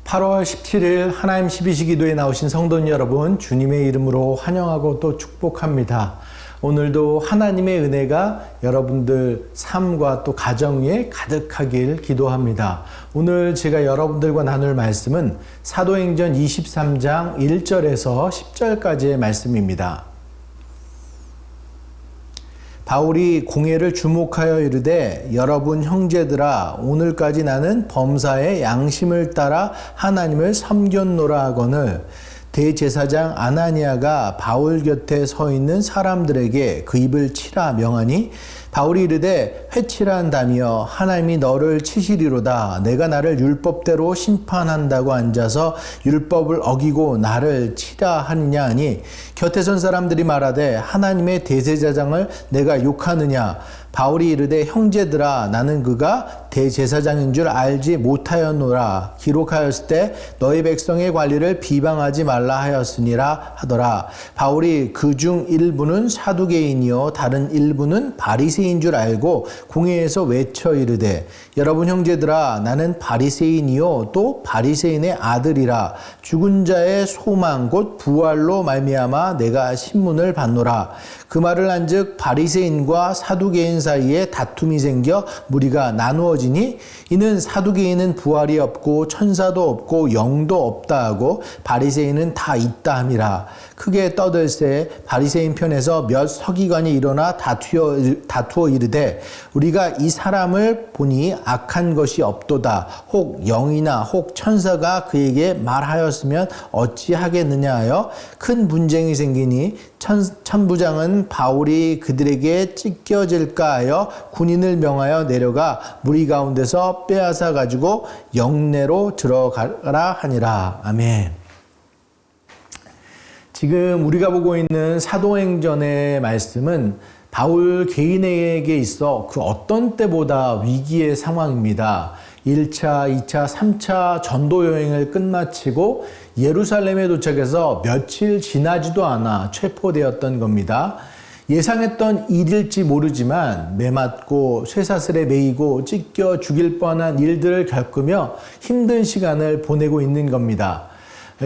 8월 17일 하나님 12시 기도에 나오신 성도님 여러분, 주님의 이름으로 환영하고 또 축복합니다. 오늘도 하나님의 은혜가 여러분들 삶과 또 가정 위에 가득하길 기도합니다. 오늘 제가 여러분들과 나눌 말씀은 사도행전 23장 1절에서 10절까지의 말씀입니다. 바울이 공회를 주목하여 이르되 여러분 형제들아 오늘까지 나는 범사의 양심을 따라 하나님을 섬겼노라 하거늘 대제사장 아나니아가 바울 곁에 서 있는 사람들에게 그 입을 치라 명하니 바울이 이르되 회치란다며 하나님이 너를 치시리로다. 내가 나를 율법대로 심판한다고 앉아서 율법을 어기고 나를 치라 하느냐 하니 곁에 선 사람들이 말하되 하나님의 대제사장을 내가 욕하느냐. 바울이 이르되 형제들아 나는 그가 대제사장인 줄 알지 못하였노라. 기록하였을 때 너희 백성의 관리를 비방하지 말라 하였으니라 하더라. 바울이 그중 일부는 사두개인이요 다른 일부는 바리새인 줄 알고 공회에서 외쳐 이르되 여러분 형제들아 나는 바리새인이요 또 바리새인의 아들이라. 죽은 자의 소망 곧 부활로 말미암아 내가 신문을 받노라. 그 말을 한즉 바리새인과 사두개인 사이에 다툼이 생겨 무리가 나누어지니 이는 사두개인은 부활이 없고 천사도 없고 영도 없다 하고 바리새인은 다 있다 함이라. 크게 떠들새 바리새인 편에서 몇 서기관이 일어나 다투어 이르되 우리가 이 사람을 보니 악한 것이 없도다. 혹 영이나 혹 천사가 그에게 말하였으면 어찌하겠느냐 하여 큰 분쟁이 생기니 천부장은 바울이 그들에게 찢겨질까 하여 군인을 명하여 내려가 무리 가운데서 빼앗아 가지고 영내로 들어가라 하니라. 아멘. 지금 우리가 보고 있는 사도행전의 말씀은 바울 개인에게 있어 그 어떤 때보다 위기의 상황입니다. 1차, 2차, 3차 전도 여행을 끝마치고 예루살렘에 도착해서 며칠 지나지도 않아 체포되었던 겁니다. 예상했던 일일지 모르지만 매맞고 쇠사슬에 매이고 찢겨 죽일 뻔한 일들을 겪으며 힘든 시간을 보내고 있는 겁니다.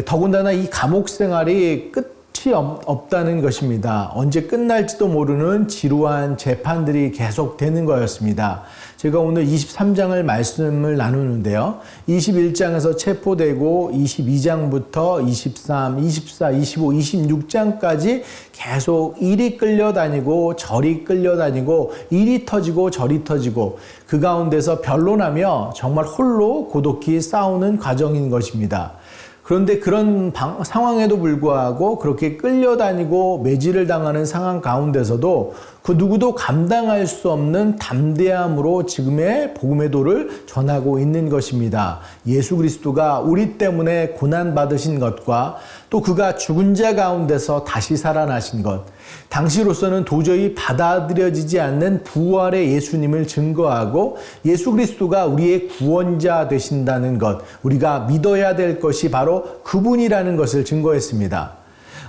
더군다나 이 감옥 생활이 끝이 없다는 것입니다. 언제 끝날지도 모르는 지루한 재판들이 계속되는 거였습니다. 제가 오늘 23장을 말씀을 나누는데요. 21장에서 체포되고 22장부터 23, 24, 25, 26장까지 계속 이리 끌려다니고 저리 끌려다니고 이리 터지고 저리 터지고 그 가운데서 변론하며 정말 홀로 고독히 싸우는 과정인 것입니다. 그런데 그런 상황에도 불구하고 그렇게 끌려다니고 매질을 당하는 상황 가운데서도 그 누구도 감당할 수 없는 담대함으로 지금의 복음의 도를 전하고 있는 것입니다. 예수 그리스도가 우리 때문에 고난받으신 것과 또 그가 죽은 자 가운데서 다시 살아나신 것, 당시로서는 도저히 받아들여지지 않는 부활의 예수님을 증거하고 예수 그리스도가 우리의 구원자 되신다는 것, 우리가 믿어야 될 것이 바로 그분이라는 것을 증거했습니다.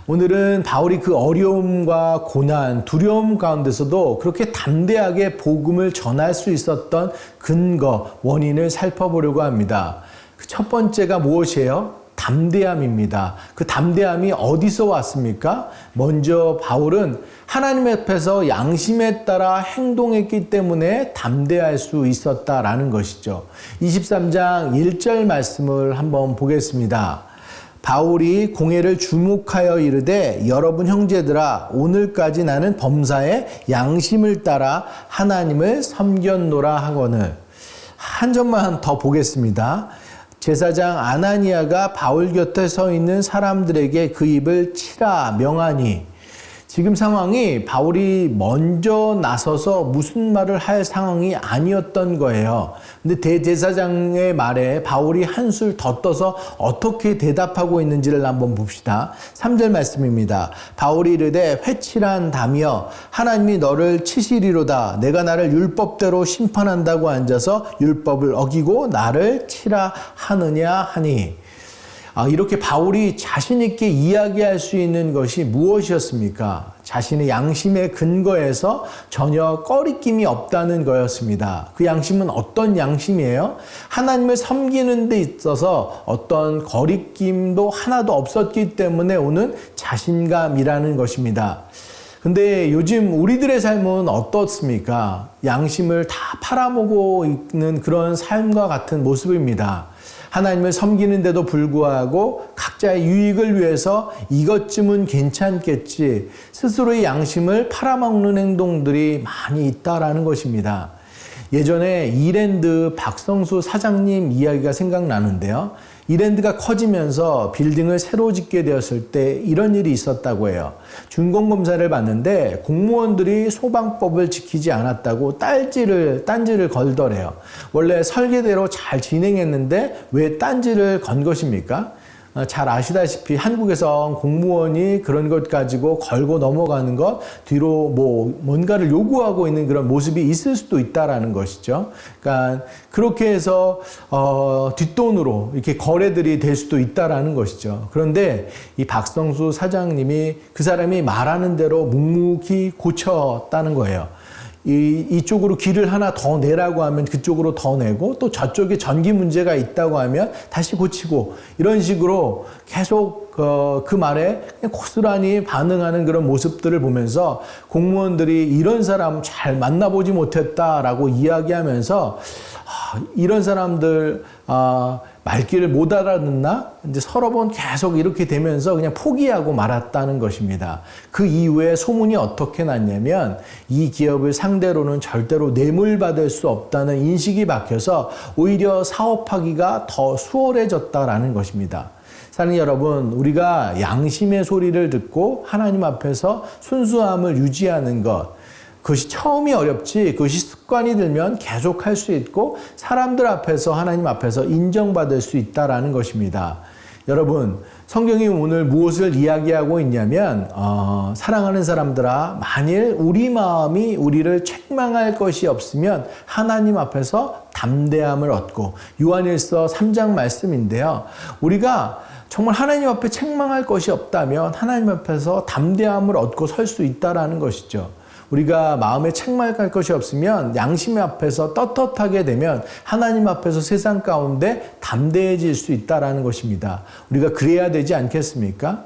오늘은 바울이 그 어려움과 고난, 두려움 가운데서도 그렇게 담대하게 복음을 전할 수 있었던 근거, 원인을 살펴보려고 합니다. 첫 번째가 무엇이에요? 담대함입니다. 그 담대함이 어디서 왔습니까? 먼저 바울은 하나님 앞에서 양심에 따라 행동했기 때문에 담대할 수 있었다라는 것이죠. 23장 1절 말씀을 한번 보겠습니다. 바울이 공회를 주목하여 이르되 여러분 형제들아 오늘까지 나는 범사의 양심을 따라 하나님을 섬겼노라 하거늘. 한 점만 더 보겠습니다. 제사장 아나니아가 바울 곁에 서 있는 사람들에게 그 입을 치라 명하니 지금 상황이 바울이 먼저 나서서 무슨 말을 할 상황이 아니었던 거예요. 근데 대제사장의 말에 바울이 한술 더 떠서 어떻게 대답하고 있는지를 한번 봅시다. 3절 말씀입니다. 바울이 이르되 회치란다며 하나님이 너를 치시리로다. 내가 나를 율법대로 심판한다고 앉아서 율법을 어기고 나를 치라 하느냐 하니. 이렇게 바울이 자신 있게 이야기할 수 있는 것이 무엇이었습니까? 자신의 양심의 근거에서 전혀 꺼리낌이 없다는 거였습니다. 그 양심은 어떤 양심이에요? 하나님을 섬기는 데 있어서 어떤 거리낌도 하나도 없었기 때문에 오는 자신감이라는 것입니다. 근데 요즘 우리들의 삶은 어떻습니까? 양심을 다 팔아먹고 있는 그런 삶과 같은 모습입니다. 하나님을 섬기는데도 불구하고 각자의 유익을 위해서 이것쯤은 괜찮겠지 스스로의 양심을 팔아먹는 행동들이 많이 있다라는 것입니다. 예전에 이랜드 박성수 사장님 이야기가 생각나는데요. 이랜드가 커지면서 빌딩을 새로 짓게 되었을 때 이런 일이 있었다고 해요. 준공검사를 받는데 공무원들이 소방법을 지키지 않았다고 딴지를 걸더래요. 원래 설계대로 잘 진행했는데 왜 딴지를 건 것입니까? 잘 아시다시피 한국에서 공무원이 그런 것 가지고 걸고 넘어가는 것 뒤로 뭔가를 요구하고 있는 그런 모습이 있을 수도 있다라는 것이죠. 그러니까 그렇게 해서 뒷돈으로 이렇게 거래들이 될 수도 있다라는 것이죠. 그런데 이 박성수 사장님이 그 사람이 말하는 대로 묵묵히 고쳤다는 거예요. 이쪽으로 길을 하나 더 내라고 하면 그쪽으로 더 내고 또 저쪽에 전기 문제가 있다고 하면 다시 고치고 이런 식으로 계속 그 말에 그냥 고스란히 반응하는 그런 모습들을 보면서 공무원들이 이런 사람 잘 만나보지 못했다라고 이야기하면서 이런 사람들 말귀를 못 알아듣나? 이제 서로 계속 이렇게 되면서 그냥 포기하고 말았다는 것입니다. 그 이후에 소문이 어떻게 났냐면 이 기업을 상대로는 절대로 뇌물받을 수 없다는 인식이 박혀서 오히려 사업하기가 더 수월해졌다라는 것입니다. 사랑하는 여러분, 우리가 양심의 소리를 듣고 하나님 앞에서 순수함을 유지하는 것, 그것이 처음이 어렵지 그것이 습관이 들면 계속 할 수 있고 사람들 앞에서 하나님 앞에서 인정받을 수 있다라는 것입니다. 여러분, 성경이 오늘 무엇을 이야기하고 있냐면 사랑하는 사람들아, 만일 우리 마음이 우리를 책망할 것이 없으면 하나님 앞에서 담대함을 얻고, 요한일서 3장 말씀인데요. 우리가 정말 하나님 앞에 책망할 것이 없다면 하나님 앞에서 담대함을 얻고 설 수 있다라는 것이죠. 우리가 마음에 책망할 것이 없으면 양심 앞에서 떳떳하게 되면 하나님 앞에서 세상 가운데 담대해질 수 있다는 것입니다. 우리가 그래야 되지 않겠습니까?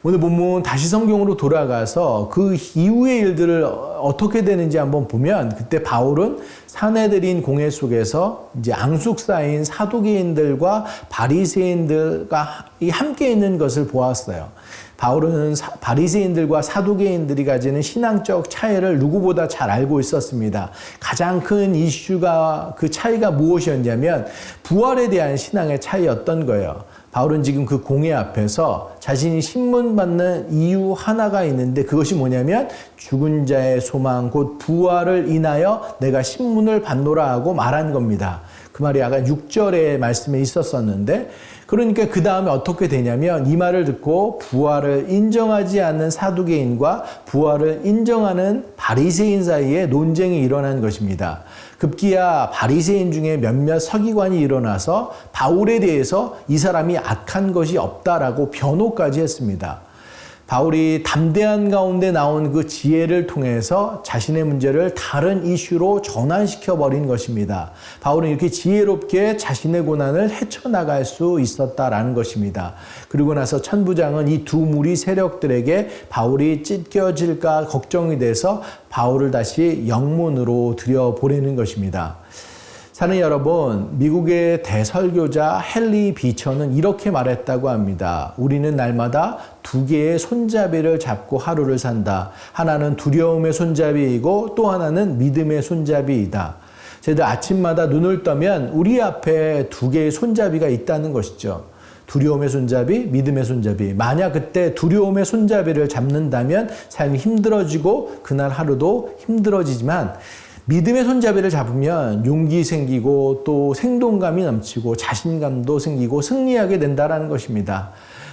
오늘 본문 다시 성경으로 돌아가서 그 이후의 일들을 어떻게 되는지 한번 보면 그때 바울은 사내들인 공회 속에서 이제 앙숙사인 사두개인들과 바리새인들과 함께 있는 것을 보았어요. 바울은 바리새인들과 사두개인들이 가지는 신앙적 차이를 누구보다 잘 알고 있었습니다. 가장 큰 이슈가 그 차이가 무엇이었냐면 부활에 대한 신앙의 차이였던 거예요. 바울은 지금 그 공회 앞에서 자신이 신문받는 이유 하나가 있는데 그것이 뭐냐면 죽은 자의 소망 곧 부활을 인하여 내가 신문을 받노라 하고 말한 겁니다. 그 말이 아까 6절의 말씀에 있었었는데, 그러니까 그 다음에 어떻게 되냐면 이 말을 듣고 부활을 인정하지 않는 사두개인과 부활을 인정하는 바리새인 사이에 논쟁이 일어난 것입니다. 급기야 바리새인 중에 몇몇 서기관이 일어나서 바울에 대해서 이 사람이 악한 것이 없다라고 변호까지 했습니다. 바울이 담대한 가운데 나온 그 지혜를 통해서 자신의 문제를 다른 이슈로 전환시켜 버린 것입니다. 바울은 이렇게 지혜롭게 자신의 고난을 헤쳐나갈 수 있었다라는 것입니다. 그리고 나서 천부장은 이 두 무리 세력들에게 바울이 찢겨질까 걱정이 돼서 바울을 다시 영문으로 들여보내는 것입니다. 사랑하는 여러분, 미국의 대설교자 헨리 비처는 이렇게 말했다고 합니다. 우리는 날마다 두 개의 손잡이를 잡고 하루를 산다. 하나는 두려움의 손잡이이고 또 하나는 믿음의 손잡이이다. 저희들 아침마다 눈을 떠면 우리 앞에 두 개의 손잡이가 있다는 것이죠. 두려움의 손잡이, 믿음의 손잡이. 만약 그때 두려움의 손잡이를 잡는다면 삶이 힘들어지고 그날 하루도 힘들어지지만 믿음의 손잡이를 잡으면 용기 생기고 또 생동감이 넘치고 자신감도 생기고 승리하게 된다는 것입니다.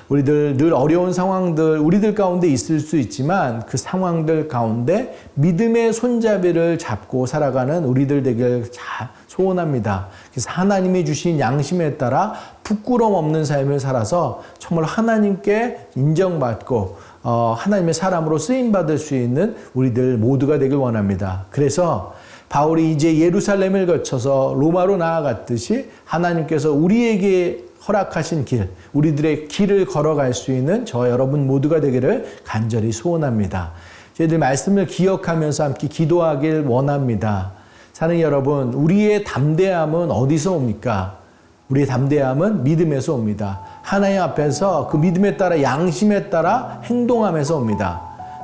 우리들 늘 어려운 상황들 우리들 가운데 있을 수 있지만 그 상황들 가운데 믿음의 손잡이를 잡고 살아가는 우리들 되길 소원합니다. 그래서 하나님이 주신 양심에 따라 부끄러움 없는 삶을 살아서 정말 하나님께 인정받고 하나님의 사람으로 쓰임받을 수 있는 우리들 모두가 되길 원합니다. 그래서 바울이 이제 예루살렘을 거쳐서 로마로 나아갔듯이 하나님께서 우리에게 허락하신 길, 우리들의 길을 걸어갈 수 있는 저 여러분 모두가 되기를 간절히 소원합니다. 저희들 말씀을 기억하면서 함께 기도하길 원합니다. 사랑하는 여러분, 우리의 담대함은 어디서 옵니까? 우리의 담대함은 믿음에서 옵니다. 하나님 앞에서 그 믿음에 따라 양심에 따라 행동함에서 옵니다.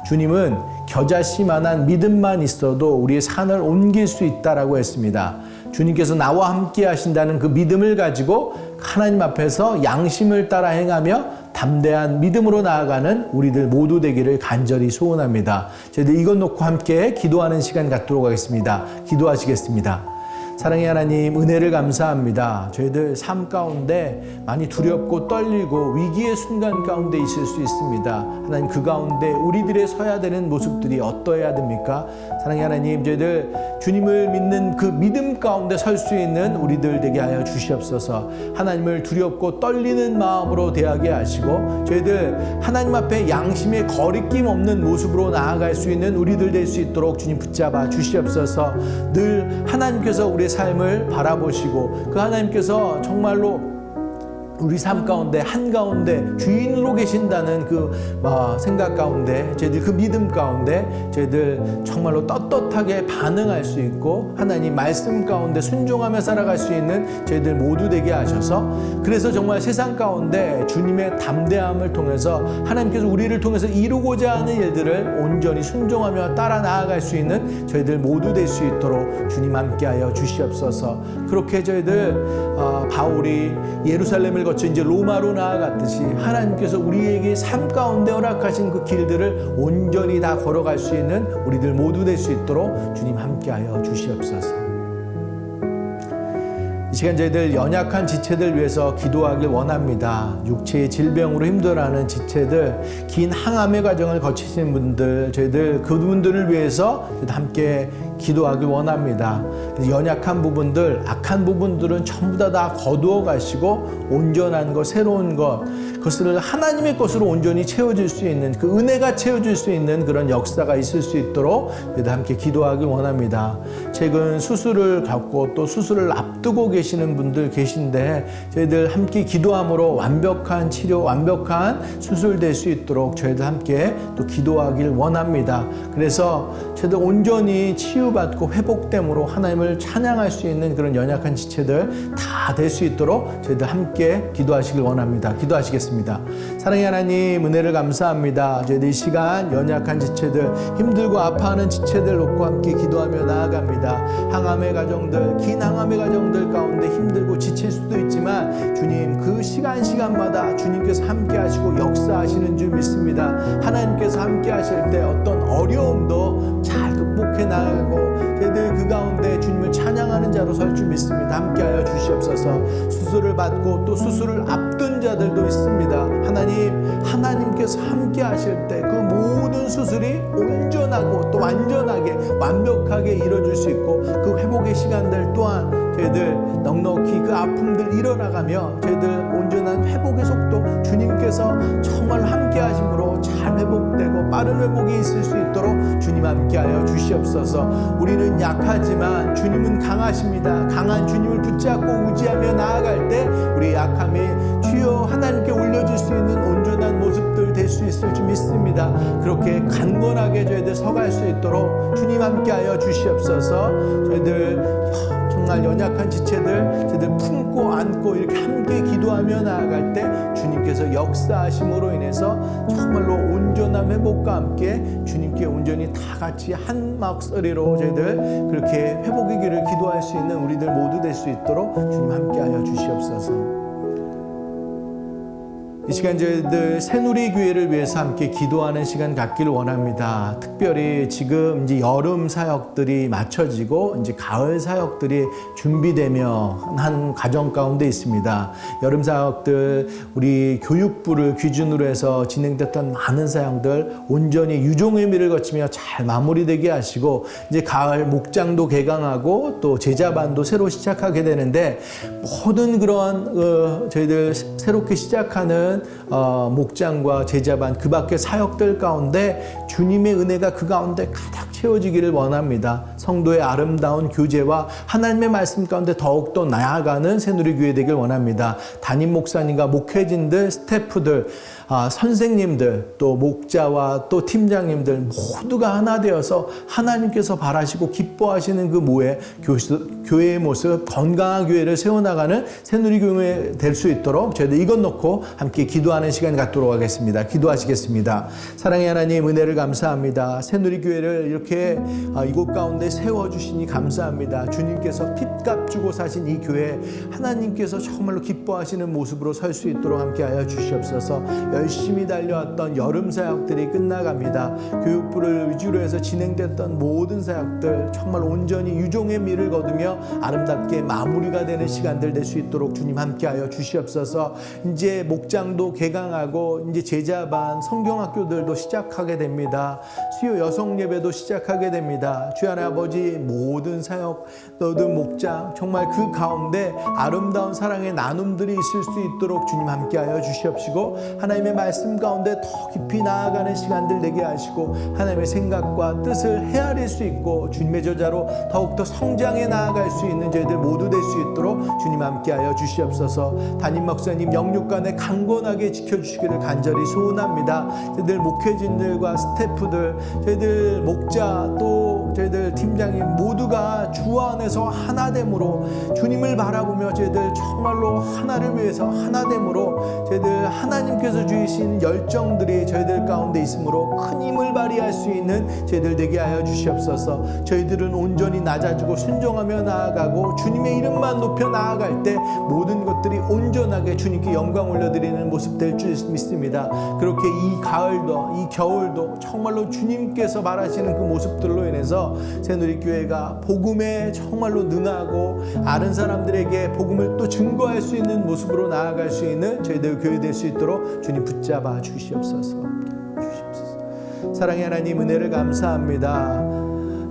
주님은 겨자씨만한 믿음만 있어도 우리의 산을 옮길 수 있다라고 했습니다. 주님께서 나와 함께 하신다는 그 믿음을 가지고 하나님 앞에서 양심을 따라 행하며 담대한 믿음으로 나아가는 우리들 모두 되기를 간절히 소원합니다. 저희들 이것 놓고 함께 기도하는 시간 갖도록 하겠습니다. 기도하시겠습니다. 사랑의 하나님, 은혜를 감사합니다. 저희들 삶 가운데 많이 두렵고 떨리고 위기의 순간 가운데 있을 수 있습니다. 하나님, 그 가운데 우리들의 서야 되는 모습들이 어떠해야 됩니까? 사랑의 하나님, 저희들 주님을 믿는 그 믿음 가운데 설 수 있는 우리들 되게 하여 주시옵소서. 하나님을 두렵고 떨리는 마음으로 대하게 하시고 저희들 하나님 앞에 양심에 거리낌 없는 모습으로 나아갈 수 있는 우리들 될 수 있도록 주님 붙잡아 주시옵소서. 늘 하나님께서 우리의 삶을 바라보시고 그 하나님께서 정말로 우리 삶 가운데 한가운데 주인으로 계신다는 그 생각 가운데 저희들 그 믿음 가운데 저희들 정말로 떳떳하게 반응할 수 있고 하나님 말씀 가운데 순종하며 살아갈 수 있는 저희들 모두 되게 하셔서 그래서 정말 세상 가운데 주님의 담대함을 통해서 하나님께서 우리를 통해서 이루고자 하는 일들을 온전히 순종하며 따라 나아갈 수 있는 저희들 모두 될 수 있도록 주님 함께하여 주시옵소서. 그렇게 저희들 바울이 예루살렘을 거쳐 이제 로마로 나아갔듯이 하나님께서 우리에게 삶 가운데 허락하신 그 길들을 온전히 다 걸어갈 수 있는 우리들 모두 될 수 있도록 주님 함께하여 주시옵소서. 이 시간 저희들 연약한 지체들 위해서 기도하길 원합니다. 육체의 질병으로 힘들어하는 지체들, 긴 항암의 과정을 거치신 분들, 저희들 그분들을 위해서 함께 기도하길 원합니다. 연약한 부분들, 악한 부분들은 전부 다 거두어 가시고 온전한 것, 새로운 것, 그것을 하나님의 것으로 온전히 채워질 수 있는 그 은혜가 채워질 수 있는 그런 역사가 있을 수 있도록 함께 기도하길 원합니다. 최근 수술을 겪고 또 수술을 앞두고 계시는 분들 계신데 저희들 함께 기도함으로 완벽한 치료, 완벽한 수술될 수 있도록 저희들 함께 또 기도하길 원합니다. 그래서 저희들 온전히 치유받고 회복됨으로 하나님을 찬양할 수 있는 그런 연약한 지체들 다 될 수 있도록 저희들 함께 기도하시길 원합니다. 기도하시겠습니다. 사랑의 하나님, 은혜를 감사합니다. 저희들 이 시간 연약한 지체들, 힘들고 아파하는 지체들 놓고 함께 기도하며 나아갑니다. 항암의 가정들, 긴 항암의 가정들 가운데 힘들고 지칠 수도 있지만 주님 그 시간마다 주님께서 함께 하시고 역사하시는 줄 믿습니다. 하나님께서 함께 하실 때 어떤 어려움도 잘 극복해 나가고 저희들 그 가운데 주님을 찬양하는 자로 설 줄 믿습니다. 함께하여 주시옵소서. 수술을 받고 또 수술을 앞둔 자들도 있습니다. 하나님께서 함께 하실 때 그 모든 수술이 온전하고 또 완전하게 완벽하게 이루어질 수 있고 그 회복의 시간들 또한 저희들 넉넉히 그 아픔들 일어나가며 저희들 온전한 회복의 속도 주님께서 정말 함께 하심으로 잘 회복되고 빠른 회복이 있을 수 있도록 주님 함께하여 주시옵소서. 우리는 약하지만 주님은 강하십니다. 강한 주님을 붙잡고 의지하며 나아갈 때 우리의 약함이 주여 하나님께 올려줄 수 있는 온전한 모습들 될 수 있을 줄 믿습니다. 그렇게 강건하게 저희들 서갈 수 있도록 주님 함께하여 주시옵소서. 저희들 정말 연약한 지체들 저희들 품고 안고 이렇게 함께 기도하며 나아갈 때 주님께서 역사하심으로 인해서 정말로 온전한 회복과 함께 주님께 온전히 다 같이 한 목소리로 저희들 그렇게 회복의 길을 기도할 수 있는 우리들 모두 될 수 있도록 주님 함께하여 주시옵소서. 이 시간 저희들 새누리교회를 위해서 함께 기도하는 시간 갖기를 원합니다. 특별히 지금 이제 여름 사역들이 마쳐지고 이제 가을 사역들이 준비되며 한 가정 가운데 있습니다. 여름 사역들 우리 교육부를 기준으로 해서 진행됐던 많은 사역들 온전히 유종의 미를 거치며 잘 마무리되게 하시고 이제 가을 목장도 개강하고 또 제자반도 새로 시작하게 되는데 모든 그런 저희들 새롭게 시작하는 목장과 제자반 그 밖의 사역들 가운데 주님의 은혜가 그 가운데 가득 채워지기를 원합니다. 성도의 아름다운 교제와 하나님의 말씀 가운데 더욱더 나아가는 새누리교회 되길 원합니다. 담임 목사님과 목회진들, 스태프들, 선생님들, 또 목자와 또 팀장님들 모두가 하나 되어서 하나님께서 바라시고 기뻐하시는 그 교회의 모습, 건강한 교회를 세워나가는 새누리교회 될 수 있도록 저희들 이것 놓고 함께 기도하는 시간 갖도록 하겠습니다. 기도하시겠습니다. 사랑의 하나님, 은혜를 감사합니다. 새누리교회를 이렇게 이곳 가운데 세워주시니 감사합니다. 주님께서 핏값 주고 사신 이 교회 하나님께서 정말로 기뻐하시는 모습으로 설 수 있도록 함께하여 주시옵소서. 열심히 달려왔던 여름 사역들이 끝나갑니다. 교육부를 위주로 해서 진행됐던 모든 사역들 정말 온전히 유종의 미를 거두며 아름답게 마무리가 되는 시간들 될 수 있도록 주님 함께하여 주시옵소서. 이제 목장도 개강하고 이제 제자반 성경학교들도 시작하게 됩니다. 수요 여성 예배도 시작하게 됩니다. 주의 하나님 아버지 모든 사역 모든 목장 정말 그 가운데 아름다운 사랑의 나눔들이 있을 수 있도록 주님 함께하여 주시옵시고 하나님의 말씀 가운데 더 깊이 나아가는 시간들 되게 하시고 하나님의 생각과 뜻을 헤아릴 수 있고 주님의 저자로 더욱더 성장해 나아갈 수 있는 저희들 모두 될 수 있도록 주님 함께하여 주시옵소서. 담임 목사님 영육간에 강건하게 지켜주시기를 간절히 소원합니다. 저희들 목회진들과 스태프들 저희들 목자 또 저희들 팀장님 모두가 주 안에서 하나됨으로 주님을 바라보며 저희들 정말로 하나를 위해서 하나됨으로 저희들 하나님께서 주신 열정들이 저희들 가운데 있으므로 큰 힘을 발휘할 수 있는 저희들 되게 하여 주시옵소서. 저희들은 온전히 낮아지고 순종하며 나아가고 주님의 이름만 높여 나아갈 때 모든 것들이 온전하게 주님께 영광 올려드리는 모습 될 줄 믿습니다. 그렇게 이 가을도 이 겨울도 정말로 주님께서 바라시는 그 모습들로 인해서 새누리교회가 복음에 정말로 능하고 아는 사람들에게 복음을 또 증거할 수 있는 모습으로 나아갈 수 있는 저희들 교회 될 수 있도록 주님 붙잡아 주시옵소서. 사랑의 하나님 은혜를 감사합니다.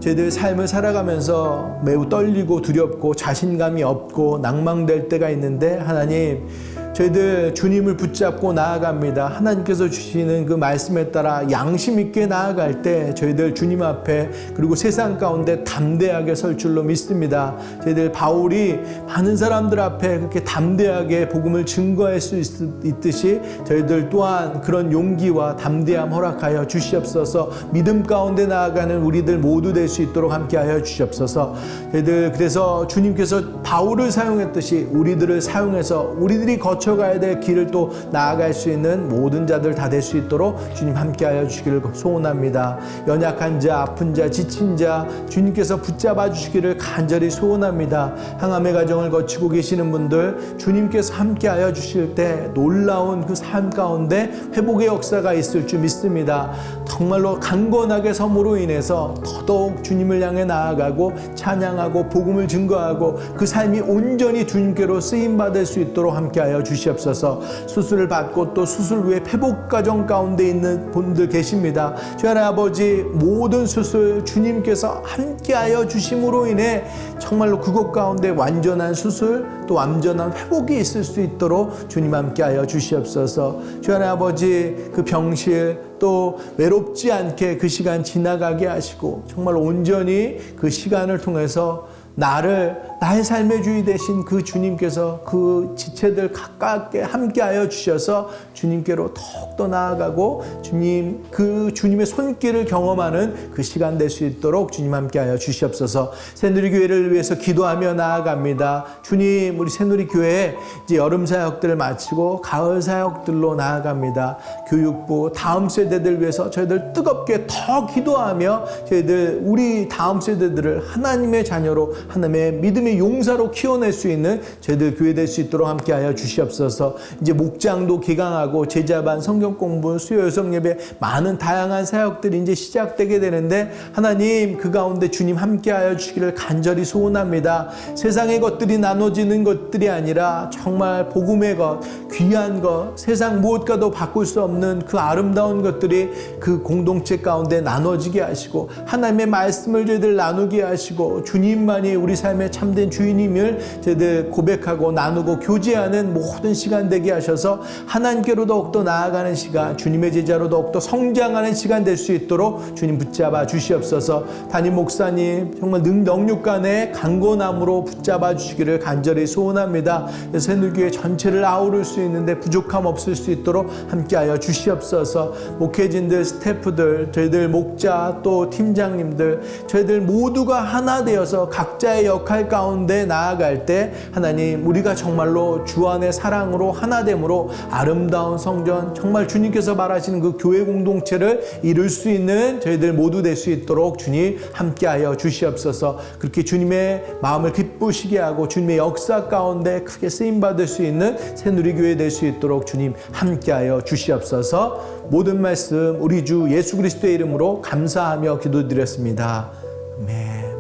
저희들 삶을 살아가면서 매우 떨리고 두렵고 자신감이 없고 낭망될 때가 있는데 하나님 저희들 주님을 붙잡고 나아갑니다. 하나님께서 주시는 그 말씀에 따라 양심 있게 나아갈 때 저희들 주님 앞에 그리고 세상 가운데 담대하게 설 줄로 믿습니다. 저희들 바울이 많은 사람들 앞에 그렇게 담대하게 복음을 증거할 수 있듯이 저희들 또한 그런 용기와 담대함 허락하여 주시옵소서. 믿음 가운데 나아가는 우리들 모두 될 수 있도록 함께하여 주시옵소서. 저희들 그래서 주님께서 바울을 사용했듯이 우리들을 사용해서 우리들이 거쳐가야 될 길을 또 나아갈 수 있는 모든 자들 다 될 수 있도록 주님 함께하여 주시기를 소원합니다. 연약한 자, 아픈 자, 지친 자 주님께서 붙잡아 주시기를 간절히 소원합니다. 항암의 과정을 거치고 계시는 분들 주님께서 함께하여 주실 때 놀라운 그 삶 가운데 회복의 역사가 있을 줄 믿습니다. 정말로 강건하게 섬으로 인해서 더더욱 주님을 향해 나아가고 찬양하고 복음을 증거하고 그 삶이 온전히 주님께로 쓰임받을 수 있도록 함께하여 주시옵소서. 수술을 받고 또 수술 후에 회복 과정 가운데 있는 분들 계십니다. 주의 하나님 아버지 모든 수술 주님께서 함께하여 주심으로 인해 정말로 그곳 가운데 완전한 수술 또 완전한 회복이 있을 수 있도록 주님 함께하여 주시옵소서. 주의 하나님 아버지 그 병실 또 외롭지 않게 그 시간 지나가게 하시고 정말 온전히 그 시간을 통해서 나의 삶의 주인 되신 그 주님께서 그 지체들 가깝게 함께하여 주셔서 주님께로 더욱더 나아가고 주님의 손길을 경험하는 그 시간 될 수 있도록 주님 함께하여 주시옵소서. 새누리교회를 위해서 기도하며 나아갑니다. 주님 우리 새누리교회 이제 여름 사역들을 마치고 가을 사역들로 나아갑니다. 교육부 다음 세대들 위해서 저희들 뜨겁게 더 기도하며 저희들 우리 다음 세대들을 하나님의 자녀로 하나님의 믿음의 주님의 용사로 키워낼 수 있는 저희들 교회 될 수 있도록 함께하여 주시옵소서. 이제 목장도 개강하고 제자반, 성경 공부, 수요 여성 예배 많은 다양한 사역들이 이제 시작되게 되는데 하나님 그 가운데 주님 함께하여 주시기를 간절히 소원합니다. 세상의 것들이 나눠지는 것들이 아니라 정말 복음의 것, 귀한 것, 세상 무엇과도 바꿀 수 없는 그 아름다운 것들이 그 공동체 가운데 나눠지게 하시고 하나님의 말씀을 저희들 나누게 하시고 주님만이 우리 삶의 참된 주인임을 저희들 고백하고 나누고 교제하는 모든 시간 되게 하셔서 하나님께로 더욱더 나아가는 시간, 주님의 제자로 더욱더 성장하는 시간 될 수 있도록 주님 붙잡아 주시옵소서. 담임 목사님 정말 능력간의 강건함으로 붙잡아 주시기를 간절히 소원합니다. 새누리교회 전체를 아우를 수 있는데 부족함 없을 수 있도록 함께하여 주시옵소서. 목회진들, 스태프들, 저희들 목자 또 팀장님들 저희들 모두가 하나 되어서 각자의 역할 가운데 나아갈 때 하나님 우리가 정말로 주 안의 사랑으로 하나됨으로 아름다운 성전 정말 주님께서 말하시는 그 교회 공동체를 이룰 수 있는 저희들 모두 될 수 있도록 주님 함께하여 주시옵소서. 그렇게 주님의 마음을 기쁘시게 하고 주님의 역사 가운데 크게 쓰임받을 수 있는 새누리교회 될 수 있도록 주님 함께하여 주시옵소서. 모든 말씀 우리 주 예수 그리스도의 이름으로 감사하며 기도드렸습니다. 아멘.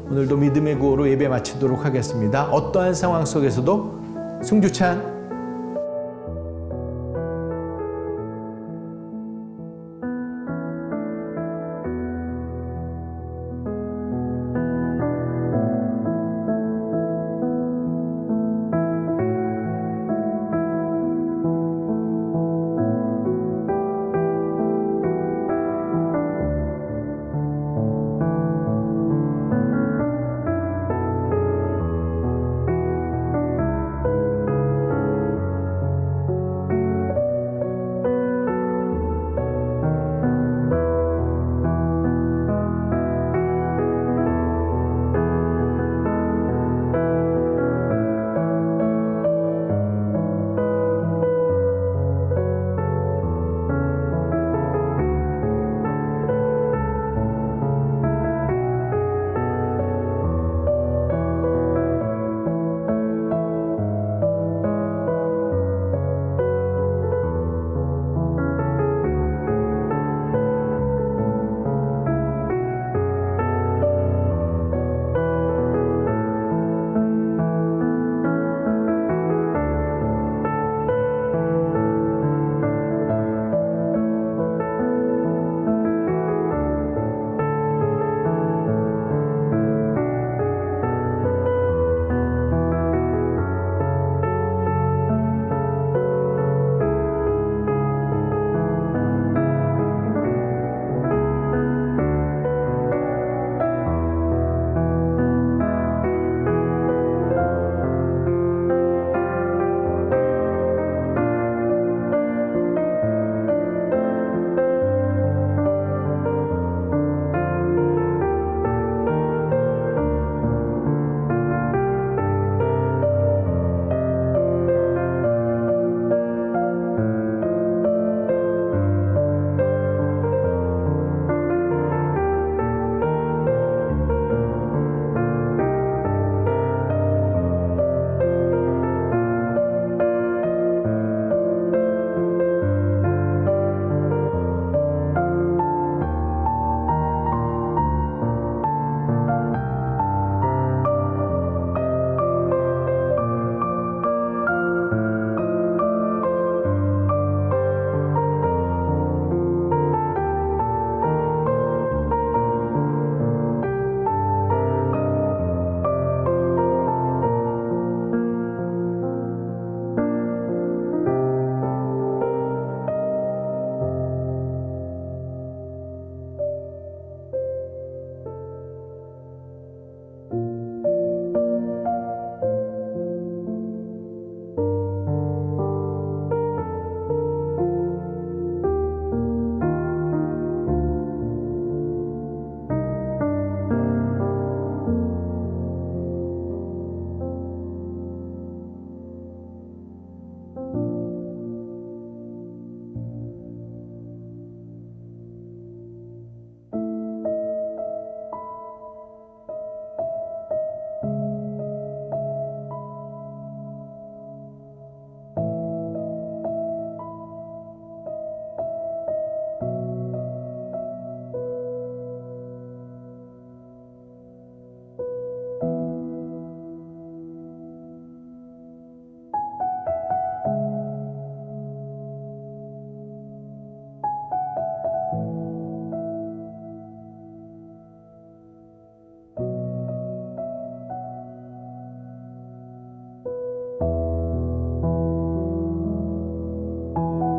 오늘도 믿음의 구호로 예배 마치도록 하겠습니다. 어떠한 상황 속에서도 승주찬